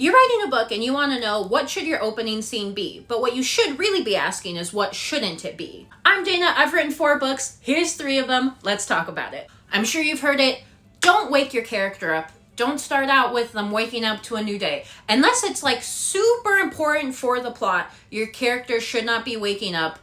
You're writing a book and you want to know what should your opening scene be, but what you should really be asking is what shouldn't it be? I'm Dana, I've written 4 books, here's 3 of them, let's talk about it. I'm sure you've heard it, don't wake your character up. Don't start out with them waking up to a new day. Unless it's like super important for the plot, your character should not be waking up.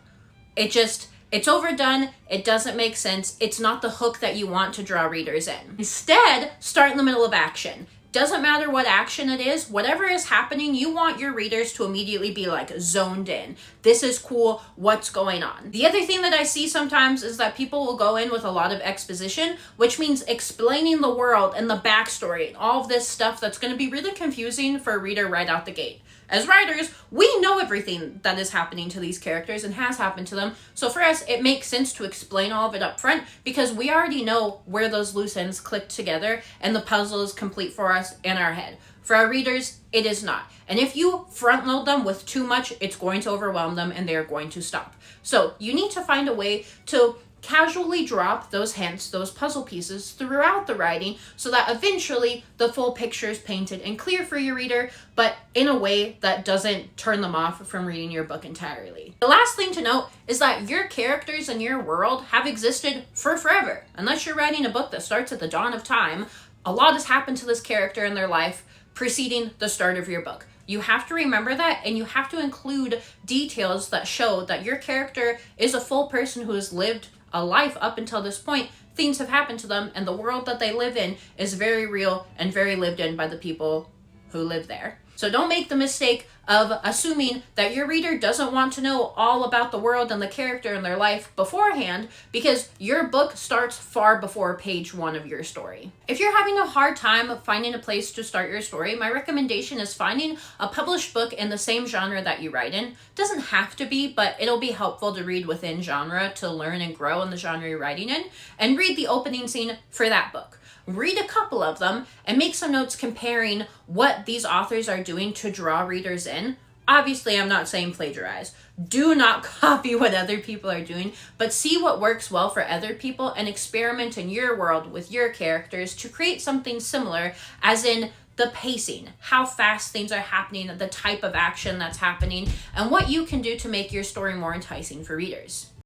It's overdone, it doesn't make sense, it's not the hook that you want to draw readers in. Instead, start in the middle of action. Doesn't matter what action it is, whatever is happening, you want your readers to immediately be like zoned in. This is cool, what's going on? The other thing that I see sometimes is that people will go in with a lot of exposition, which means explaining the world and the backstory and all of this stuff that's going to be really confusing for a reader right out the gate. As writers, we know everything that is happening to these characters and has happened to them, so for us, it makes sense to explain all of it up front because we already know where those loose ends click together and the puzzle is complete for us in our head. For our readers, it is not. And if you front load them with too much, it's going to overwhelm them and they're going to stop. So you need to find a way to casually drop those hints, those puzzle pieces throughout the writing so that eventually the full picture is painted and clear for your reader, but in a way that doesn't turn them off from reading your book entirely. The last thing to note is that your characters and your world have existed for forever. Unless you're writing a book that starts at the dawn of time, a lot has happened to this character in their life preceding the start of your book. You have to remember that, and you have to include details that show that your character is a full person who has lived a life up until this point. Things have happened to them, and the world that they live in is very real and very lived in by the people who live there. So don't make the mistake of assuming that your reader doesn't want to know all about the world and the character in their life beforehand, because your book starts far before page 1 of your story. If you're having a hard time finding a place to start your story, my recommendation is finding a published book in the same genre that you write in. Doesn't have to be, but it'll be helpful to read within genre to learn and grow in the genre you're writing in, and read the opening scene for that book. Read a couple of them and make some notes comparing what these authors are doing to draw readers in. Obviously, I'm not saying plagiarize. Do not copy what other people are doing, but see what works well for other people and experiment in your world with your characters to create something similar, as in the pacing, how fast things are happening, the type of action that's happening, and what you can do to make your story more enticing for readers.